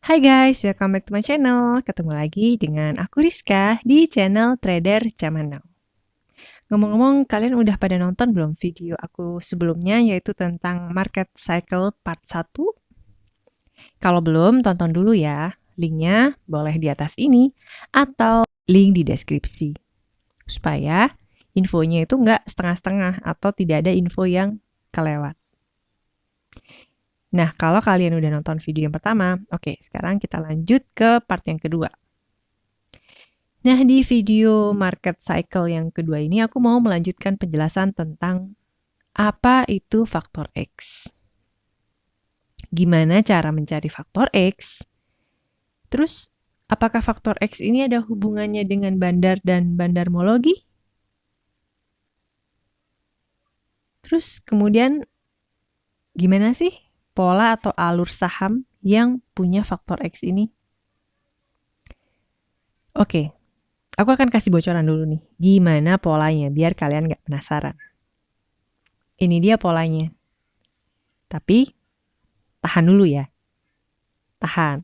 Hai guys, welcome back to my channel. Ketemu lagi dengan aku Rizka di channel Trader Zaman Now. Ngomong-ngomong, kalian udah pada nonton belum video aku sebelumnya yaitu tentang market cycle part 1? Kalau belum, tonton dulu ya. Linknya boleh di atas ini atau link di deskripsi. Supaya infonya itu nggak setengah-setengah atau tidak ada info yang kelewat. Nah, kalau kalian udah nonton video yang pertama, oke, sekarang kita lanjut ke part yang kedua. Nah, di video market cycle yang kedua ini aku mau melanjutkan penjelasan tentang apa itu faktor X. Gimana cara mencari faktor X? Terus, apakah faktor X ini ada hubungannya dengan bandar dan bandarmologi? Terus kemudian gimana sih pola atau alur saham yang punya faktor X ini? Oke, aku akan kasih bocoran dulu nih. Gimana polanya biar kalian nggak penasaran. Ini dia polanya. Tapi tahan dulu ya. Tahan.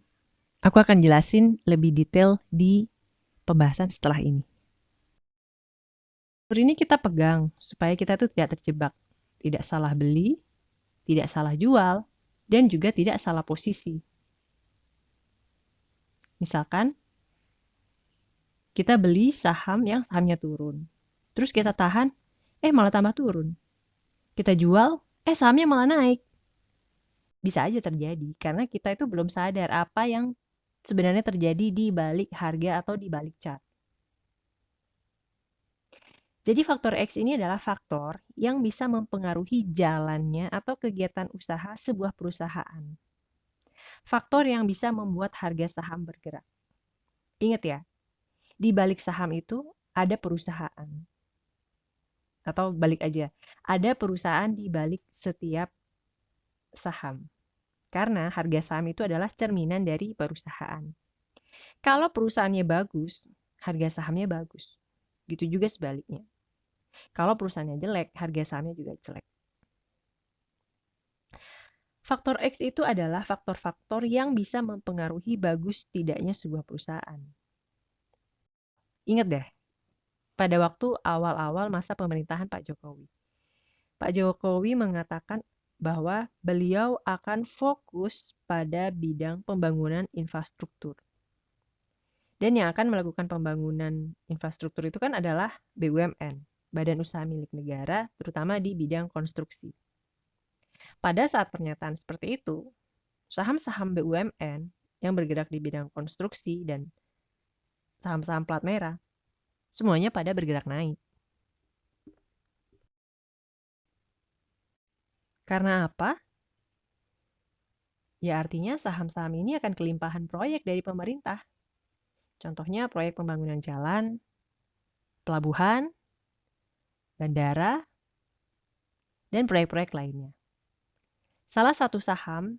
Aku akan jelasin lebih detail di pembahasan setelah ini. Ini kita pegang supaya kita tuh tidak terjebak. Tidak salah beli, tidak salah jual, dan juga tidak salah posisi. Misalkan, kita beli saham yang sahamnya turun. Terus kita tahan, malah tambah turun. Kita jual, sahamnya malah naik. Bisa aja terjadi, karena kita itu belum sadar apa yang sebenarnya terjadi di balik harga atau di balik chart. Jadi faktor X ini adalah faktor yang bisa mempengaruhi jalannya atau kegiatan usaha sebuah perusahaan. Faktor yang bisa membuat harga saham bergerak. Ingat ya, di balik saham itu ada perusahaan. Atau balik aja, ada perusahaan di balik setiap saham. Karena harga saham itu adalah cerminan dari perusahaan. Kalau perusahaannya bagus, harga sahamnya bagus. Gitu juga sebaliknya. Kalau perusahaannya jelek, harga sahamnya juga jelek. Faktor X itu adalah faktor-faktor yang bisa mempengaruhi bagus tidaknya sebuah perusahaan. Ingat deh, pada waktu awal-awal masa pemerintahan Pak Jokowi. Pak Jokowi mengatakan bahwa beliau akan fokus pada bidang pembangunan infrastruktur. Dan yang akan melakukan pembangunan infrastruktur itu kan adalah BUMN, Badan Usaha Milik Negara, terutama di bidang konstruksi. Pada saat pernyataan seperti itu, saham-saham BUMN yang bergerak di bidang konstruksi dan saham-saham plat merah, semuanya pada bergerak naik. Karena apa? Ya artinya saham-saham ini akan kelimpahan proyek dari pemerintah. Contohnya proyek pembangunan jalan, pelabuhan, bandara, dan proyek-proyek lainnya. Salah satu saham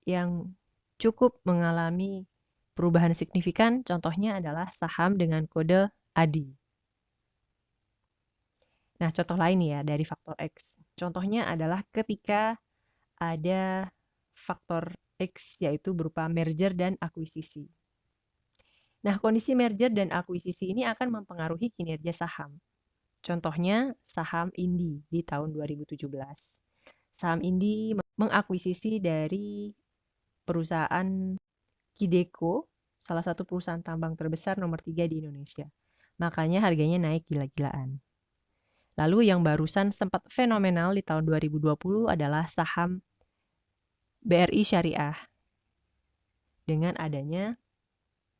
yang cukup mengalami perubahan signifikan contohnya adalah saham dengan kode ADI. Nah, contoh lain ya dari faktor X. Contohnya adalah ketika ada faktor X yaitu berupa merger dan akuisisi. Nah, kondisi merger dan akuisisi ini akan mempengaruhi kinerja saham. Contohnya saham Indi di tahun 2017. Saham Indi mengakuisisi dari perusahaan Kideko, salah satu perusahaan tambang terbesar nomor 3 di Indonesia. Makanya harganya naik gila-gilaan. Lalu yang barusan sempat fenomenal di tahun 2020 adalah saham BRI Syariah dengan adanya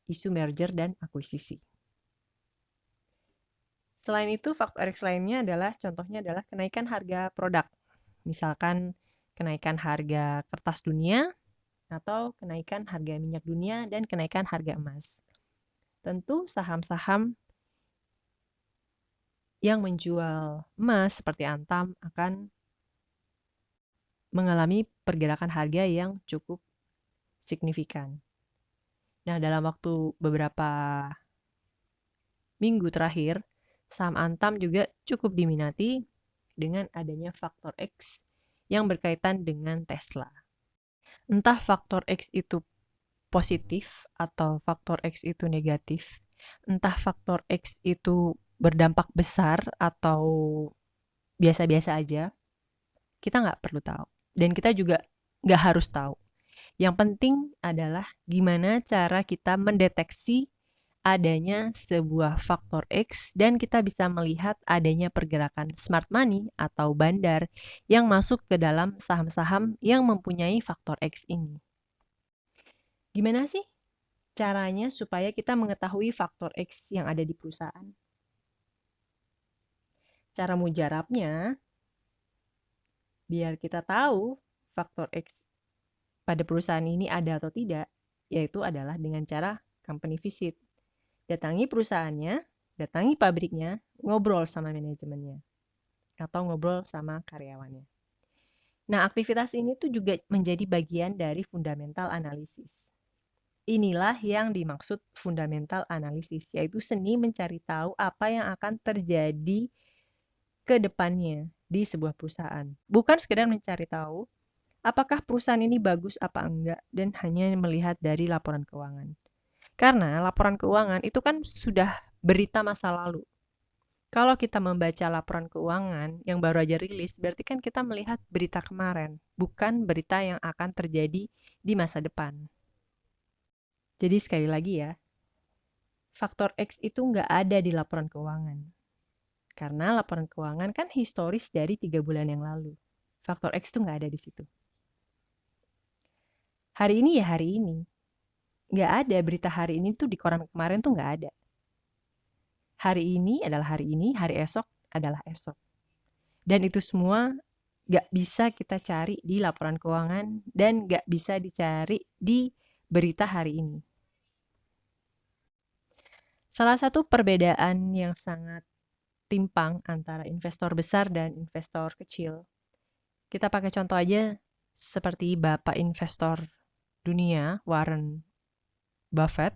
isu merger dan akuisisi. Selain itu, faktor X lainnya adalah contohnya adalah kenaikan harga produk. Misalkan kenaikan harga kertas dunia atau kenaikan harga minyak dunia dan kenaikan harga emas. Tentu saham-saham yang menjual emas seperti Antam akan mengalami pergerakan harga yang cukup signifikan. Nah, dalam waktu beberapa minggu terakhir, saham Antam juga cukup diminati dengan adanya faktor X yang berkaitan dengan Tesla. Entah faktor X itu positif atau faktor X itu negatif, entah faktor X itu berdampak besar atau biasa-biasa aja, kita nggak perlu tahu. Dan kita juga nggak harus tahu. Yang penting adalah gimana cara kita mendeteksi adanya sebuah faktor X dan kita bisa melihat adanya pergerakan smart money atau bandar yang masuk ke dalam saham-saham yang mempunyai faktor X ini. Gimana sih caranya supaya kita mengetahui faktor X yang ada di perusahaan? Cara mujarabnya, biar kita tahu faktor X pada perusahaan ini ada atau tidak, yaitu adalah dengan cara company visit. Datangi perusahaannya, datangi pabriknya, ngobrol sama manajemennya, atau ngobrol sama karyawannya. Nah, aktivitas ini tuh juga menjadi bagian dari fundamental analisis. Inilah yang dimaksud fundamental analisis, yaitu seni mencari tahu apa yang akan terjadi ke depannya di sebuah perusahaan. Bukan sekedar mencari tahu apakah perusahaan ini bagus apa enggak dan hanya melihat dari laporan keuangan. Karena laporan keuangan itu kan sudah berita masa lalu. Kalau kita membaca laporan keuangan yang baru aja rilis, berarti kan kita melihat berita kemarin, bukan berita yang akan terjadi di masa depan. Jadi sekali lagi ya, faktor X itu nggak ada di laporan keuangan. Karena laporan keuangan kan historis dari 3 bulan yang lalu. Faktor X itu nggak ada di situ. Hari ini ya hari ini. Nggak ada berita hari ini tuh di koran kemarin tuh nggak ada. Hari ini adalah hari ini, hari esok adalah esok. Dan itu semua nggak bisa kita cari di laporan keuangan dan nggak bisa dicari di berita hari ini. Salah satu perbedaan yang sangat timpang antara investor besar dan investor kecil. Kita pakai contoh aja seperti bapak investor dunia, Warren Buffett.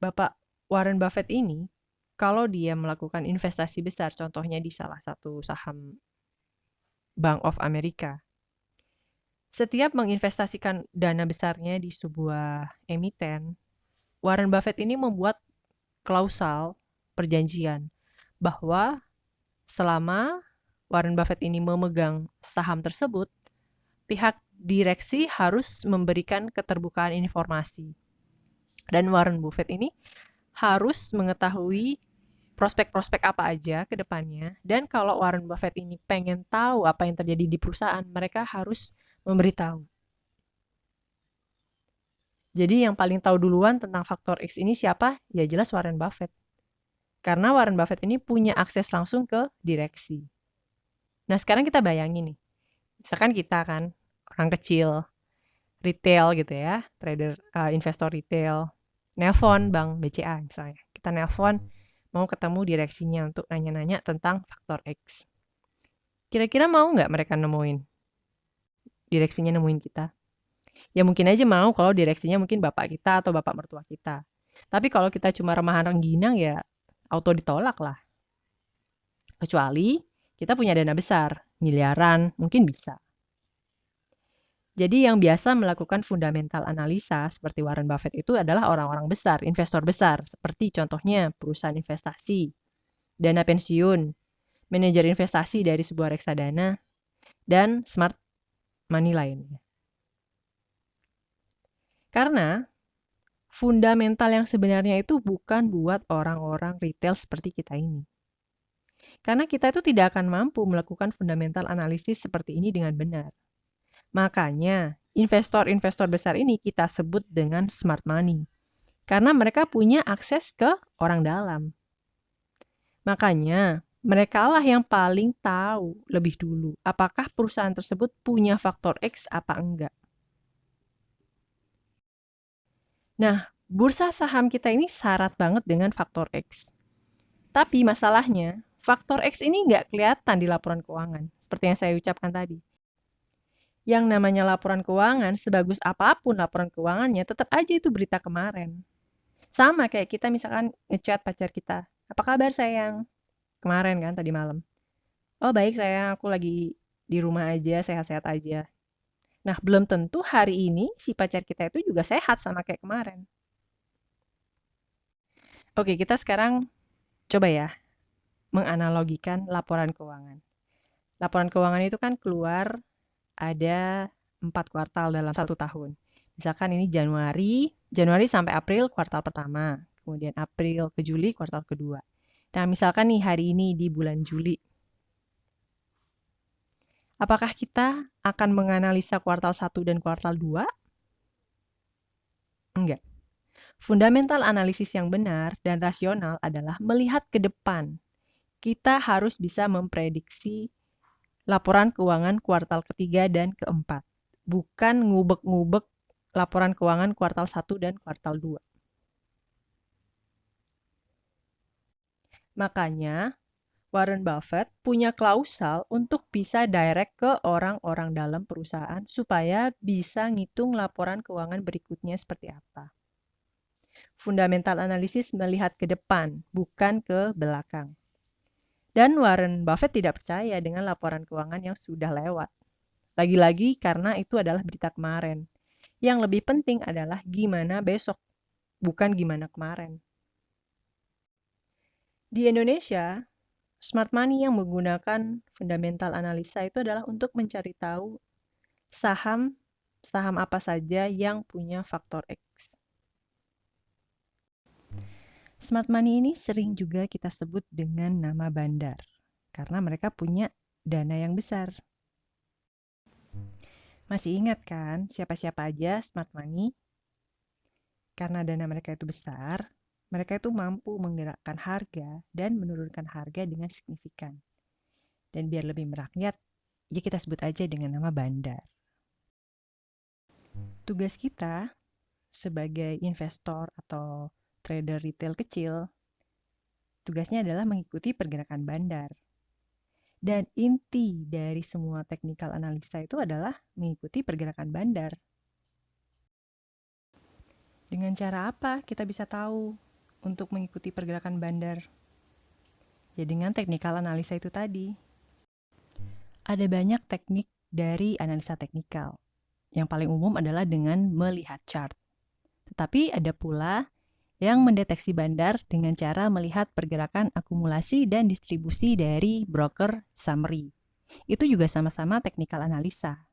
Bapak Warren Buffett ini, kalau dia melakukan investasi besar, contohnya di salah satu saham Bank of America, setiap menginvestasikan dana besarnya di sebuah emiten, Warren Buffett ini membuat klausal perjanjian bahwa selama Warren Buffett ini memegang saham tersebut, pihak direksi harus memberikan keterbukaan informasi. Dan Warren Buffett ini harus mengetahui prospek-prospek apa aja ke depannya. Dan kalau Warren Buffett ini pengen tahu apa yang terjadi di perusahaan, mereka harus memberitahu. Jadi yang paling tahu duluan tentang faktor X ini siapa? Ya jelas Warren Buffett. Karena Warren Buffett ini punya akses langsung ke direksi. Nah sekarang kita bayangin nih, misalkan kita kan orang kecil, retail gitu ya, trader, investor retail, nelpon Bank BCA misalnya. Kita nelpon mau ketemu direksinya untuk nanya-nanya tentang faktor X. Kira-kira mau nggak mereka nemuin? Direksinya nemuin kita? Ya mungkin aja mau kalau direksinya mungkin bapak kita atau bapak mertua kita. Tapi kalau kita cuma remahan rengginang ya auto ditolak lah. Kecuali kita punya dana besar, miliaran, mungkin bisa. Jadi yang biasa melakukan fundamental analisa seperti Warren Buffett itu adalah orang-orang besar, investor besar, seperti contohnya perusahaan investasi, dana pensiun, manajer investasi dari sebuah reksadana, dan smart money lainnya. Karena fundamental yang sebenarnya itu bukan buat orang-orang retail seperti kita ini. Karena kita itu tidak akan mampu melakukan fundamental analisis seperti ini dengan benar. Makanya, investor-investor besar ini kita sebut dengan smart money. Karena mereka punya akses ke orang dalam. Makanya, mereka lah yang paling tahu lebih dulu apakah perusahaan tersebut punya faktor X apa enggak. Nah, bursa saham kita ini syarat banget dengan faktor X. Tapi masalahnya, faktor X ini nggak kelihatan di laporan keuangan, seperti yang saya ucapkan tadi. Yang namanya laporan keuangan, sebagus apapun laporan keuangannya, tetap aja itu berita kemarin. Sama kayak kita misalkan ngechat pacar kita, apa kabar sayang? Kemarin kan, tadi malam. Oh baik sayang, aku lagi di rumah aja, sehat-sehat aja. Nah, belum tentu hari ini si pacar kita itu juga sehat sama kayak kemarin. Oke, kita sekarang coba ya menganalogikan laporan keuangan. Laporan keuangan itu kan keluar ada 4 kuartal dalam 1 tahun. Misalkan ini Januari sampai April kuartal pertama, kemudian April ke Juli kuartal kedua. Nah, misalkan nih hari ini di bulan Juli, apakah kita akan menganalisa kuartal 1 dan kuartal 2? Enggak. Fundamental analisis yang benar dan rasional adalah melihat ke depan. Kita harus bisa memprediksi laporan keuangan kuartal ketiga dan keempat. Bukan ngubek-ngubek laporan keuangan kuartal 1 dan kuartal 2. Makanya, Warren Buffett punya klausal untuk bisa direct ke orang-orang dalam perusahaan supaya bisa ngitung laporan keuangan berikutnya seperti apa. Fundamental analisis melihat ke depan, bukan ke belakang. Dan Warren Buffett tidak percaya dengan laporan keuangan yang sudah lewat. Lagi-lagi karena itu adalah berita kemarin. Yang lebih penting adalah gimana besok, bukan gimana kemarin. Di Indonesia, smart money yang menggunakan fundamental analisa itu adalah untuk mencari tahu saham saham apa saja yang punya faktor X. Smart money ini sering juga kita sebut dengan nama bandar, karena mereka punya dana yang besar. Masih ingat kan siapa-siapa aja smart money? Karena dana mereka itu besar, mereka itu mampu menggerakkan harga dan menurunkan harga dengan signifikan. Dan biar lebih merakyat, ya kita sebut aja dengan nama bandar. Tugas kita sebagai investor atau trader retail kecil, tugasnya adalah mengikuti pergerakan bandar. Dan inti dari semua technical analisa itu adalah mengikuti pergerakan bandar. Dengan cara apa kita bisa tahu untuk mengikuti pergerakan bandar? Ya dengan technical analisa itu tadi. Ada banyak teknik dari analisa teknikal. Yang paling umum adalah dengan melihat chart. Tetapi ada pula yang mendeteksi bandar dengan cara melihat pergerakan akumulasi dan distribusi dari broker summary. Itu juga sama-sama technical analisa.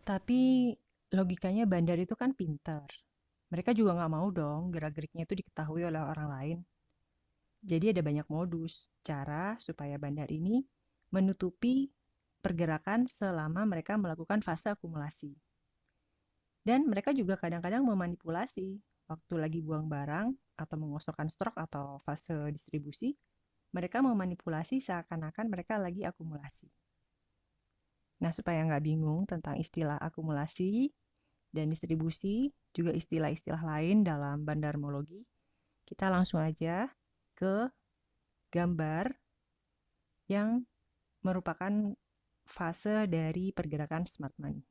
Tapi logikanya bandar itu kan pinter. Mereka juga nggak mau dong gerak-geriknya itu diketahui oleh orang lain. Jadi ada banyak modus, cara supaya bandar ini menutupi pergerakan selama mereka melakukan fase akumulasi. Dan mereka juga kadang-kadang memanipulasi waktu lagi buang barang atau mengosongkan stok atau fase distribusi, mereka memanipulasi seakan-akan mereka lagi akumulasi. Nah, supaya nggak bingung tentang istilah akumulasi dan distribusi, juga istilah-istilah lain dalam bandarmologi, kita langsung aja ke gambar yang merupakan fase dari pergerakan smart money.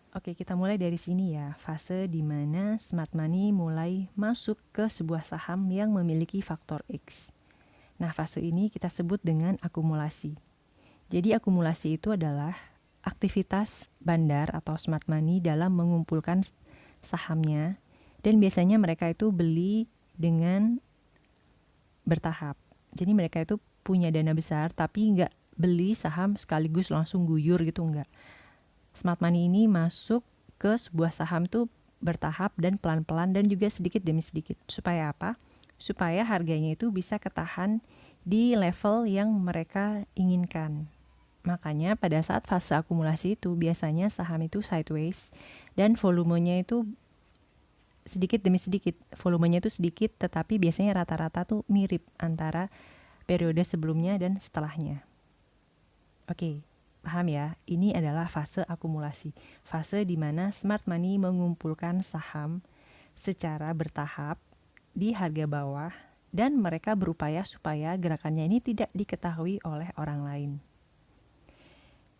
Oke, kita mulai dari sini ya, fase di mana smart money mulai masuk ke sebuah saham yang memiliki faktor X. Nah, fase ini kita sebut dengan akumulasi. Jadi akumulasi itu adalah aktivitas bandar atau smart money dalam mengumpulkan sahamnya, dan biasanya mereka itu beli dengan bertahap. Jadi mereka itu punya dana besar tapi nggak beli saham sekaligus langsung guyur gitu, nggak. Smart money ini masuk ke sebuah saham tuh bertahap dan pelan-pelan dan juga sedikit demi sedikit. Supaya apa? Supaya harganya itu bisa ketahan di level yang mereka inginkan. Makanya pada saat fase akumulasi itu biasanya saham itu sideways dan volumenya itu sedikit demi sedikit. Volumenya itu sedikit tetapi biasanya rata-rata tuh mirip antara periode sebelumnya dan setelahnya. Oke. Paham ya, ini adalah fase akumulasi. Fase di mana smart money mengumpulkan saham secara bertahap di harga bawah dan mereka berupaya supaya gerakannya ini tidak diketahui oleh orang lain.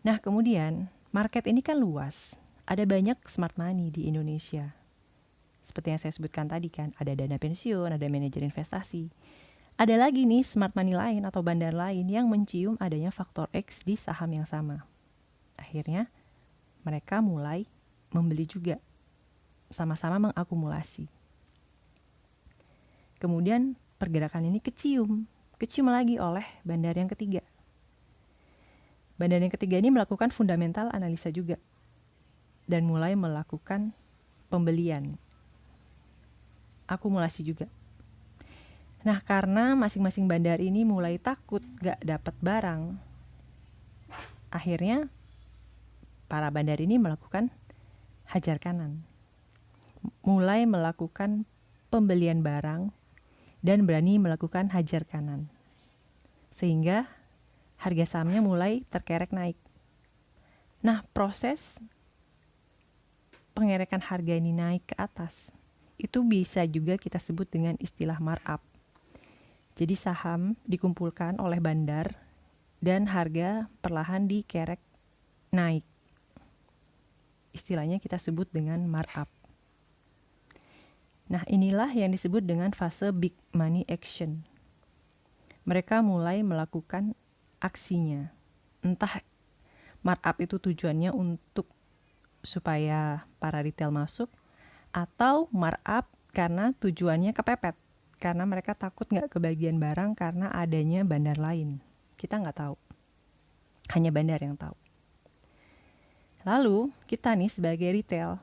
Nah, kemudian market ini kan luas. Ada banyak smart money di Indonesia. Seperti yang saya sebutkan tadi kan, ada dana pensiun, ada manajer investasi. Ada lagi nih smart money lain atau bandar lain yang mencium adanya faktor X di saham yang sama. Akhirnya mereka mulai membeli juga, sama-sama mengakumulasi. Kemudian pergerakan ini kecium lagi oleh bandar yang ketiga. Bandar yang ketiga ini melakukan fundamental analisa juga dan mulai melakukan pembelian, akumulasi juga. Nah, karena masing-masing bandar ini mulai takut gak dapat barang, akhirnya para bandar ini melakukan hajar kanan, mulai melakukan pembelian barang dan berani melakukan hajar kanan, sehingga harga sahamnya mulai terkerek naik. Nah, proses pengerekan harga ini naik ke atas itu bisa juga kita sebut dengan istilah markup. Jadi saham dikumpulkan oleh bandar dan harga perlahan dikerek naik. Istilahnya kita sebut dengan markup. Nah, inilah yang disebut dengan fase big money action. Mereka mulai melakukan aksinya. Entah markup itu tujuannya untuk supaya para retail masuk, atau markup karena tujuannya kepepet, karena mereka takut nggak kebagian barang karena adanya bandar lain. Kita nggak tahu, hanya bandar yang tahu. Lalu kita nih sebagai retail,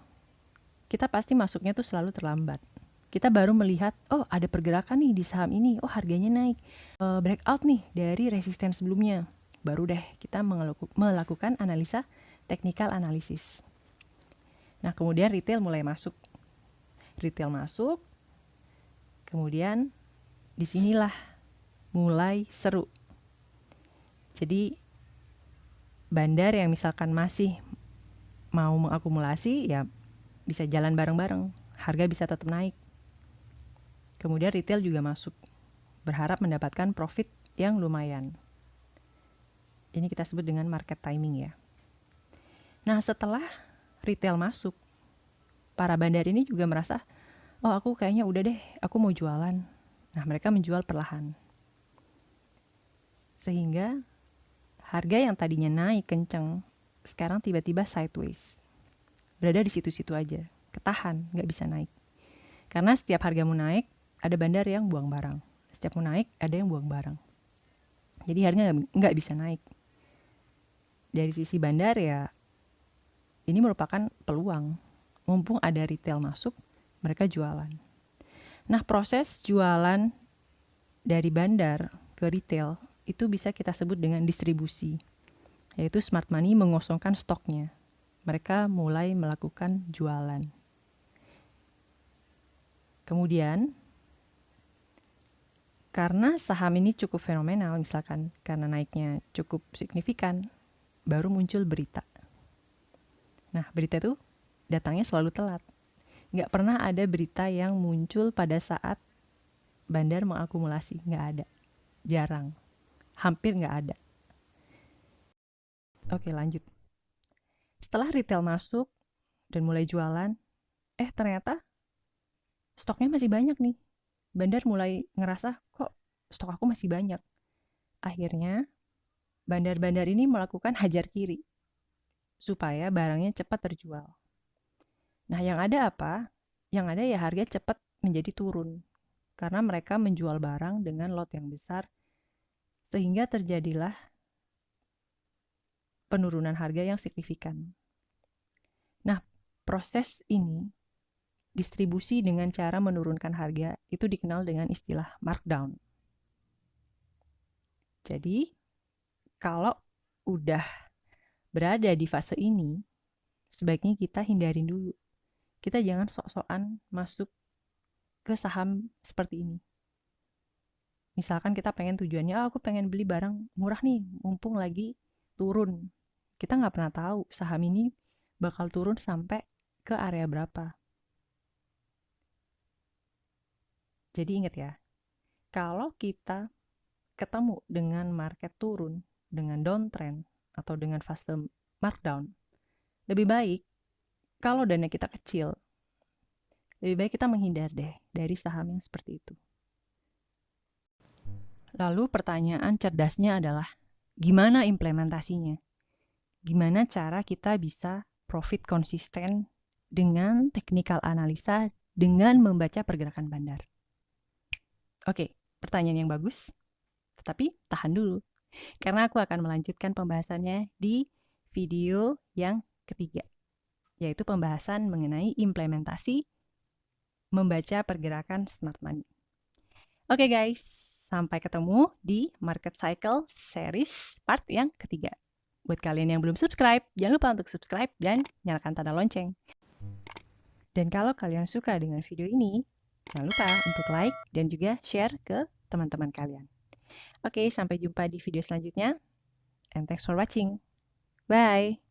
kita pasti masuknya tuh selalu terlambat. Kita baru melihat, oh ada pergerakan nih di saham ini, oh harganya naik, breakout nih dari resisten sebelumnya. Baru deh kita melakukan analisa technical analysis. Nah, kemudian retail mulai masuk. Retail masuk, kemudian disinilah mulai seru. Jadi bandar yang misalkan masih mau mengakumulasi, ya bisa jalan bareng-bareng, harga bisa tetap naik. Kemudian retail juga masuk, berharap mendapatkan profit yang lumayan. Ini kita sebut dengan market timing ya. Nah, setelah retail masuk, para bandar ini juga merasa, oh aku kayaknya udah deh, aku mau jualan. Nah, mereka menjual perlahan. Sehingga harga yang tadinya naik kenceng, sekarang tiba-tiba sideways. Berada di situ-situ aja, ketahan, nggak bisa naik. Karena setiap harga mau naik, ada bandar yang buang barang. Setiap mau naik, ada yang buang barang. Jadi harga nggak bisa naik. Dari sisi bandar ya, ini merupakan peluang. Mumpung ada retail masuk, mereka jualan. Nah, proses jualan dari bandar ke retail itu bisa kita sebut dengan distribusi. Yaitu smart money mengosongkan stoknya. Mereka mulai melakukan jualan. Kemudian, karena saham ini cukup fenomenal, misalkan karena naiknya cukup signifikan, baru muncul berita. Nah, berita itu datangnya selalu telat. Nggak pernah ada berita yang muncul pada saat bandar mengakumulasi. Nggak ada. Jarang. Hampir nggak ada. Oke, lanjut. Setelah retail masuk dan mulai jualan, ternyata stoknya masih banyak nih. Bandar mulai ngerasa, kok stok aku masih banyak. Akhirnya, bandar-bandar ini melakukan hajar kiri supaya barangnya cepat terjual. Nah, yang ada apa? Yang ada ya harga cepat menjadi turun. Karena mereka menjual barang dengan lot yang besar, sehingga terjadilah penurunan harga yang signifikan. Nah, proses ini, distribusi dengan cara menurunkan harga, itu dikenal dengan istilah markdown. Jadi, kalau udah berada di fase ini, sebaiknya kita hindarin dulu. Kita jangan sok-sokan masuk ke saham seperti ini. Misalkan kita pengen tujuannya, aku pengen beli barang murah nih, mumpung lagi turun. Kita nggak pernah tahu saham ini bakal turun sampai ke area berapa. Jadi ingat ya, kalau kita ketemu dengan market turun, dengan downtrend, atau dengan fase markdown, lebih baik kalau dana kita kecil, lebih baik kita menghindar deh dari saham yang seperti itu. Lalu pertanyaan cerdasnya adalah, gimana implementasinya? gimana cara kita bisa profit konsisten dengan technical analisa dengan membaca pergerakan bandar. Oke, pertanyaan yang bagus, tetapi tahan dulu. Karena aku akan melanjutkan pembahasannya di video yang ketiga, yaitu pembahasan mengenai implementasi membaca pergerakan smart money. Oke guys, sampai ketemu di Market Cycle Series part yang ketiga. Buat kalian yang belum subscribe, jangan lupa untuk subscribe dan nyalakan tanda lonceng. Dan kalau kalian suka dengan video ini, jangan lupa untuk like dan juga share ke teman-teman kalian. Oke, sampai jumpa di video selanjutnya. And thanks for watching. Bye!